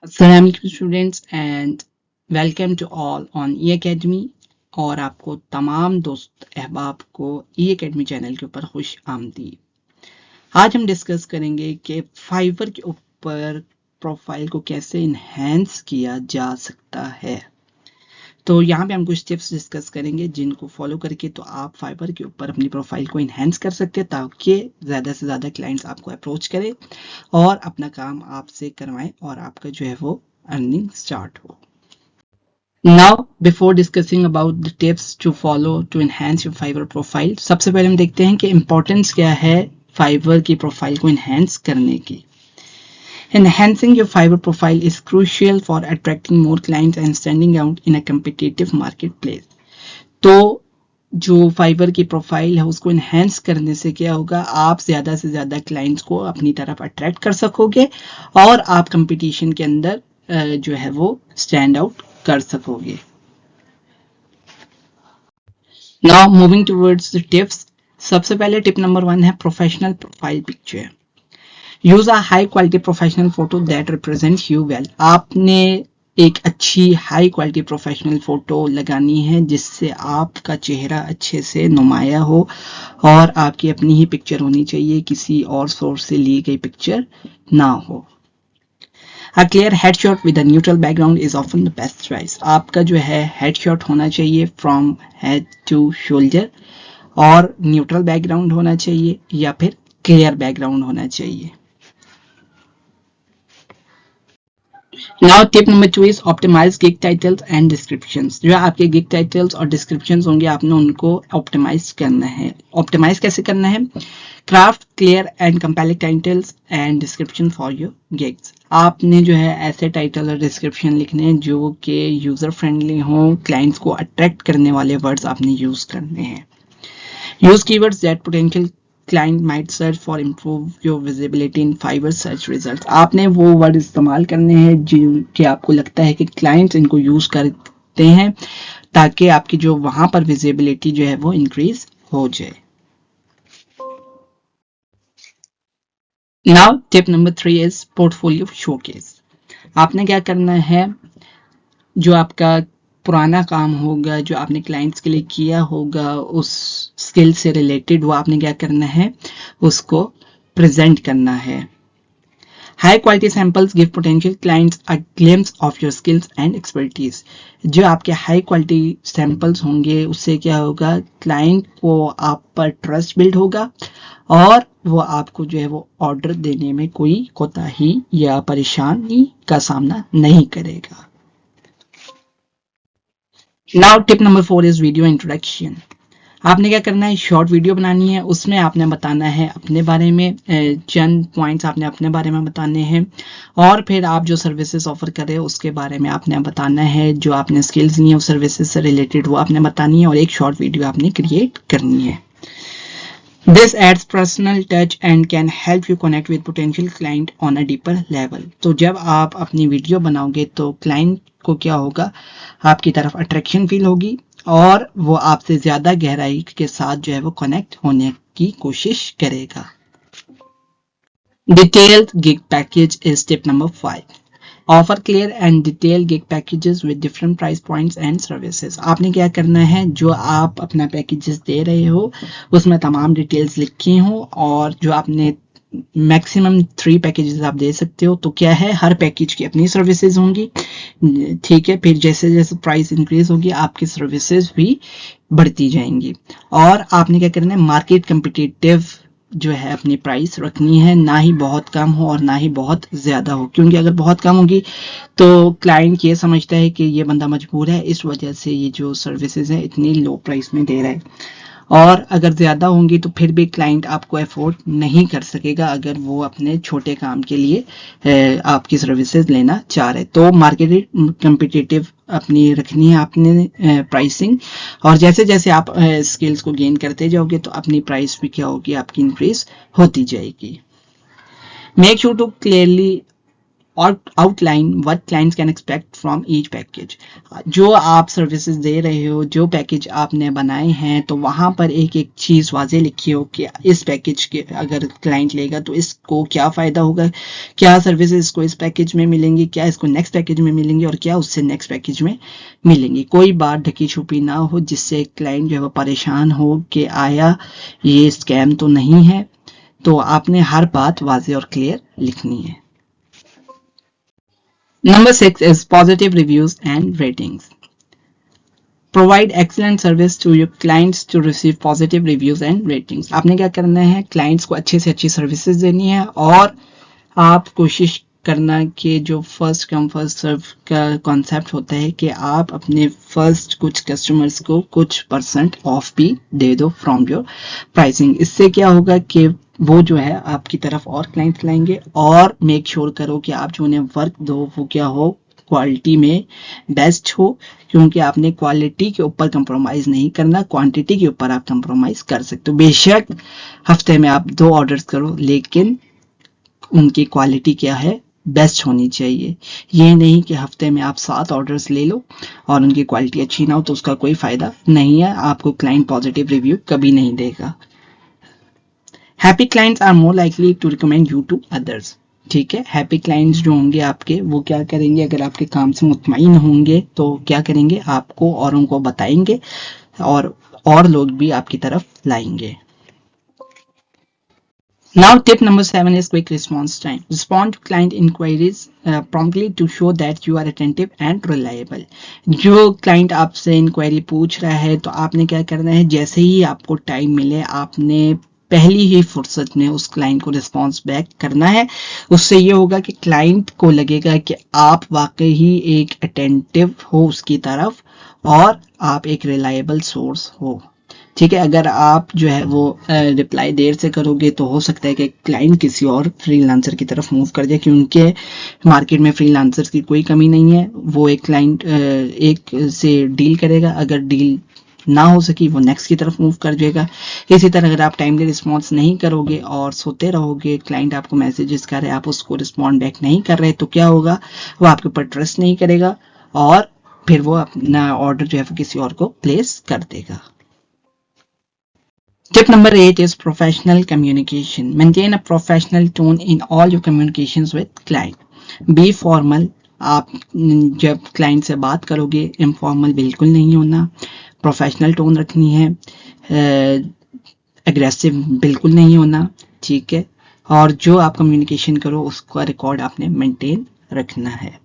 अस्सलाम वालेकुम students and welcome to all on E academy. और आपको तमाम दोस्त अहबाब को ई एकेडमी चैनल के ऊपर खुश आमदीद। आज हम डिस्कस करेंगे कि फाइवर के ऊपर प्रोफाइल को कैसे इन्हेंस किया जा सकता है। तो यहाँ पे हम कुछ टिप्स डिस्कस करेंगे जिनको फॉलो करके तो आप फाइवर के ऊपर अपनी प्रोफाइल को इन्हेंस कर सकते हैं ताकि ज़्यादा से ज़्यादा क्लाइंट्स आपको अप्रोच करें और अपना काम आपसे करवाएं और आपका जो है वो अर्निंग स्टार्ट हो। Now, before discussing about the tips to follow to enhance your Fiverr profile, सबसे पहले हम देखते हैं कि इम्पोर्टेंस क्या है Fiverr की प्रोफाइल को इन्हेंस करने की। Enhancing your Fiverr profile is crucial for attracting more clients and standing out in a competitive marketplace. तो जो फाइवर की प्रोफाइल है उसको इन्हेंस करने से क्या होगा, आप ज़्यादा से ज़्यादा क्लाइंट्स को अपनी तरफ अट्रैक्ट कर सकोगे और आप कंपटीशन के अंदर जो है वो स्टैंड आउट कर सकोगे। Now moving towards the tips. सबसे पहले टिप नंबर 1 है professional profile picture. Use a high quality professional photo that represents you well. आपने एक अच्छी हाई क्वालिटी प्रोफेशनल फोटो लगानी है जिससे आपका चेहरा अच्छे से नुमाया हो और आपकी अपनी ही पिक्चर होनी चाहिए, किसी और सोर्स से ली गई पिक्चर ना हो। A clear headshot with a neutral background is often the best choice. आपका जो है headshot होना चाहिए from head to shoulder और न्यूट्रल बैकग्राउंड होना चाहिए या फिर क्लियर बैकग्राउंड होना चाहिए। Now tip number 2 is optimize gig titles and descriptions. जो आपके gig titles और descriptions होंगे आपने उनको optimize करना है। optimize कैसे करना है? Craft clear and compelling titles and description for your gigs. आपने जो है ऐसे टाइटल और डिस्क्रिप्शन लिखने हैं जो कि यूजर फ्रेंडली हो, क्लाइंट्स को अट्रैक्ट करने वाले वर्ड्स आपने यूज करने हैं। Use keywords that potential client might search for improve your visibility in Fiverr search result. आपने वो वर्ड इस्तेमाल करने हैं जिनके आपको लगता है कि क्लाइंट्स इनको यूज करते हैं ताकि आपकी जो वहां पर विजिबिलिटी जो है वो इंक्रीज हो जाए। Now tip number 3 is portfolio showcase. आपने क्या करना है, जो आपका पुराना काम होगा, जो आपने क्लाइंट्स के लिए किया होगा, उस स्किल से रिलेटेड वो आपने क्या करना है, उसको प्रेजेंट करना है। High quality samples give potential clients a glimpse of your skills and expertise. जो आपके हाई क्वालिटी सैंपल्स होंगे उससे क्या होगा, क्लाइंट को आप पर ट्रस्ट बिल्ड होगा और वो आपको जो है वो ऑर्डर देने में कोई कोताही या परेशानी का सामना नहीं करेगा। Now tip number 4 is video introduction. आपने क्या करना है, शॉर्ट वीडियो बनानी है, उसमें आपने बताना है अपने बारे में, चंद पॉइंट्स आपने अपने बारे में बताने हैं और फिर आप जो सर्विसेज ऑफर कर रहे हो उसके बारे में आपने बताना है, जो आपने स्किल्स ली है उस सर्विसेज से रिलेटेड वो आपने बतानी है और एक शॉर्ट वीडियो आपने क्रिएट करनी है। This adds personal touch and can help you connect with potential client on a deeper level. तो जब आप अपनी वीडियो बनाओगे तो क्लाइंट को क्या होगा, आपकी तरफ अट्रैक्शन फील होगी और वो आपसे ज्यादा गहराई के साथ जो है वो कनेक्ट होने की कोशिश करेगा। Detailed gig package is tip number 5. Offer clear and detail gig packages with different price points and services. आपने क्या करना है, जो आप अपना पैकेजेस दे रहे हो उसमें तमाम डिटेल्स लिखी हो और जो आपने मैक्सिमम 3 पैकेजेस आप दे सकते हो। तो क्या है, हर पैकेज की अपनी सर्विसेज होंगी, ठीक है। फिर जैसे जैसे प्राइस इंक्रीज होगी आपकी सर्विसेज भी बढ़ती जाएंगी और आपने क्या करना है, मार्केट कम्पिटिटिव जो है अपनी प्राइस रखनी है, ना ही बहुत कम हो और ना ही बहुत ज्यादा हो, क्योंकि अगर बहुत कम होगी तो क्लाइंट ये समझता है कि ये बंदा मजबूर है, इस वजह से ये जो सर्विसेज है इतनी लो प्राइस में दे रहा है। और अगर ज्यादा होंगी तो फिर भी क्लाइंट आपको अफोर्ड नहीं कर सकेगा अगर वो अपने छोटे काम के लिए आपकी सर्विसेज लेना चाह रहे। तो मार्केट कम्पिटिटिव अपनी रखनी है आपने प्राइसिंग, और जैसे जैसे आप स्किल्स को गेन करते जाओगे तो अपनी प्राइस भी क्या होगी, आपकी इंक्रीज होती जाएगी। Make sure to clearly outline what clients can expect from each package. जो आप सर्विसेज दे रहे हो, जो पैकेज आपने बनाए हैं, तो वहाँ पर एक एक चीज़ वाजे लिखी हो कि इस पैकेज के अगर क्लाइंट लेगा तो इसको क्या फ़ायदा होगा, क्या सर्विसेज इसको इस पैकेज में मिलेंगी, क्या इसको नेक्स्ट पैकेज में मिलेंगी और क्या उससे नेक्स्ट पैकेज में मिलेंगी. कोई बात ढकी छुपी ना हो जिससे क्लाइंट जो है वो परेशान हो कि आया ये स्कैम तो नहीं है. तो आपने हर बात वाजे और क्लियर लिखनी है. Number 6 is positive reviews and ratings. Provide excellent service to your clients to receive positive reviews and ratings. आपने क्या करना है, क्लाइंट्स को अच्छे से अच्छी सर्विसेज देनी है और आप कोशिश करना कि जो फर्स्ट कम फर्स्ट सर्व का कॉन्सेप्ट होता है कि आप अपने फर्स्ट कुछ कस्टमर्स को कुछ परसेंट ऑफ भी दे दो फ्रॉम योर प्राइसिंग. इससे क्या होगा कि वो जो है आपकी तरफ और क्लाइंट्स लाएंगे. और मेक श्योर करो कि आप जो उन्हें वर्क दो वो क्या हो, क्वालिटी में बेस्ट हो, क्योंकि आपने क्वालिटी के ऊपर कंप्रोमाइज़ नहीं करना, क्वांटिटी के ऊपर आप कंप्रोमाइज़ कर सकते हो. बेशक हफ्ते में आप 2 ऑर्डर्स करो, लेकिन उनकी क्वालिटी क्या है, बेस्ट होनी चाहिए. ये नहीं कि हफ्ते में आप 7 ऑर्डर्स ले लो और उनकी क्वालिटी अच्छी ना हो तो उसका कोई फ़ायदा नहीं है. आपको क्लाइंट पॉजिटिव रिव्यू कभी नहीं देगा. Happy clients are more likely to recommend you to others. ठीक है, हैप्पी क्लाइंट्स जो होंगे आपके वो क्या करेंगे, अगर आपके काम से मुतमईन होंगे तो क्या करेंगे, आपको औरों को बताएंगे और लोग भी आपकी तरफ लाएंगे. Now tip number 7 is quick response time. Respond to client inquiries promptly to show that you are attentive and reliable. जो क्लाइंट आपसे इंक्वायरी पूछ रहा है तो आपने क्या करना है, जैसे ही आपको टाइम मिले आपने पहली ही फुर्सत में उस क्लाइंट को रिस्पॉन्स बैक करना है. उससे ये होगा कि क्लाइंट को लगेगा कि आप वाकई ही एक अटेंटिव हो उसकी तरफ और आप एक रिलायबल सोर्स हो. ठीक है, अगर आप जो है वो रिप्लाई देर से करोगे तो हो सकता है कि क्लाइंट किसी और फ्रीलांसर की तरफ मूव कर जाए, क्योंकि मार्केट में फ्रीलांसर्स की कोई कमी नहीं है. वो एक क्लाइंट एक से डील करेगा, अगर डील ना हो सकी वो नेक्स्ट की तरफ मूव कर जाएगा. इसी तरह अगर आप टाइमली रिस्पॉन्स नहीं करोगे और सोते रहोगे, क्लाइंट आपको मैसेजेस कर रहे हैं, आप उसको रिस्पॉन्ड बैक नहीं कर रहे, तो क्या होगा, वो आपके ऊपर ट्रस्ट नहीं करेगा और फिर वो अपना ऑर्डर जो है वो किसी और को प्लेस कर देगा. Tip number 8 is professional communication. Maintain a professional tone in all your communications with client. Be formal. आप जब क्लाइंट से बात करोगे इनफॉर्मल बिल्कुल नहीं होना, प्रोफेशनल टोन रखनी है, एग्रेसिव बिल्कुल नहीं होना. ठीक है, और जो आप कम्युनिकेशन करो उसका रिकॉर्ड आपने मेंटेन रखना है.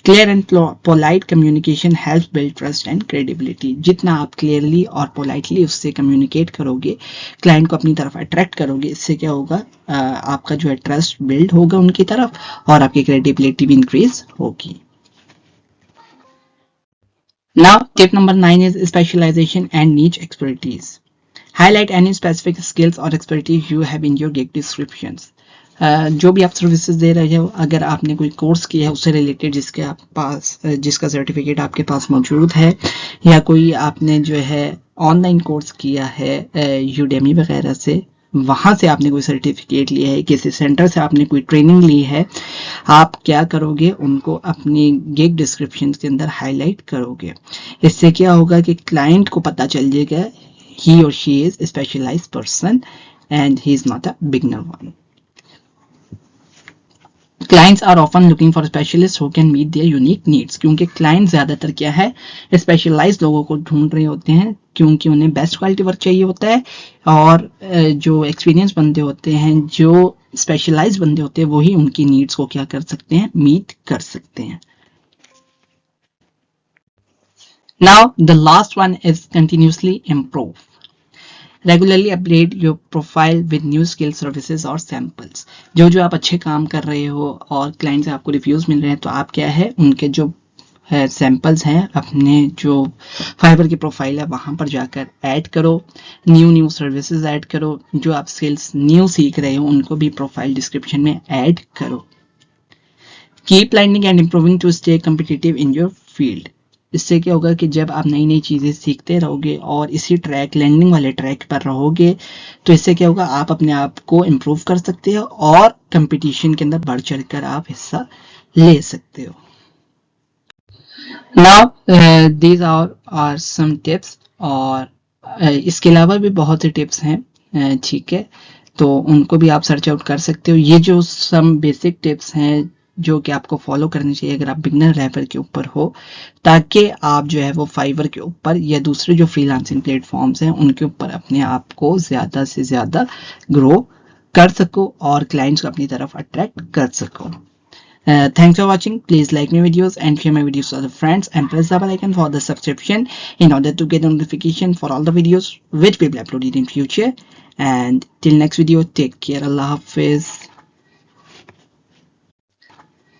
Clear and polite communication help build trust and credibility. जितना आप क्लियरली और पोलाइटली उससे कम्युनिकेट करोगे, क्लाइंट को अपनी तरफ अट्रैक्ट करोगे, इससे क्या होगा, आपका जो है ट्रस्ट बिल्ड होगा उनकी तरफ और आपकी क्रेडिबिलिटी भी इंक्रीज होगी. Now tip number 9 is specialization and niche expertise. Highlight any specific skills or expertise you have in your gig descriptions. जो भी आप सर्विसेज दे रहे हो, अगर आपने कोई कोर्स किया है उससे रिलेटेड जिसके आप पास जिसका सर्टिफिकेट आपके पास मौजूद है, या कोई आपने जो है ऑनलाइन कोर्स किया है यूडेमी वगैरह से, वहाँ से आपने कोई सर्टिफिकेट लिया है, किसी सेंटर से आपने कोई ट्रेनिंग ली है, आप क्या करोगे, उनको अपनी गिग डिस्क्रिप्शन के अंदर हाईलाइट करोगे. इससे क्या होगा कि क्लाइंट को पता चल जाएगा he or she is a specialized person and he is not a beginner one. Clients are often looking for specialists who can meet their unique needs. क्योंकि क्लाइंट ज़्यादातर क्या है, स्पेशलाइज्ड लोगों को ढूंढ रहे होते हैं, क्योंकि उन्हें बेस्ट क्वालिटी वर्क चाहिए होता है और जो एक्सपीरियंस बंदे होते हैं, जो स्पेशलाइज्ड बंदे होते हैं, वही उनकी नीड्स को क्या कर सकते हैं, मीट कर सकते हैं. Now the last one is continuously improve. Regularly update your profile with new skill services और samples. जो आप अच्छे काम कर रहे हो और क्लाइंट से आपको रिव्यूज मिल रहे हैं, तो आप क्या है, उनके जो सैम्पल्स हैं अपने जो फाइवर की प्रोफाइल है वहाँ पर जाकर ऐड करो, न्यू सर्विसेज ऐड करो, जो आप स्किल्स न्यू सीख रहे हो उनको भी प्रोफाइल डिस्क्रिप्शन में ऐड करो. Keep learning and improving to stay competitive in your field. इससे क्या होगा कि जब आप नई नई चीज़ें सीखते रहोगे और इसी ट्रैक लर्निंग वाले ट्रैक पर रहोगे, तो इससे क्या होगा, आप अपने आप को इम्प्रूव कर सकते हो और कंपटीशन के अंदर बढ़ चढ़ कर आप हिस्सा ले सकते हो। Now these are some tips, और इसके अलावा भी बहुत से टिप्स हैं, ठीक है, तो उनको भी आप सर्च आउट कर सकते हो। ये जो सम बेसिक टिप्स हैं जो कि आपको फॉलो करनी चाहिए अगर आप बिगनर लेवल के ऊपर हो, ताकि आप जो है वो फाइवर के ऊपर या दूसरे जो फ्रीलांसिंग प्लेटफॉर्म्स हैं उनके ऊपर अपने आप को ज़्यादा से ज़्यादा ग्रो कर सको और क्लाइंट्स को अपनी तरफ अट्रैक्ट कर सको। Thanks for watching. Please like my videos and share my videos to other friends and press the bell icon for the subscription in order to get notification for all the videos which will be uploaded in future. And till next video, take care. Allah Hafiz.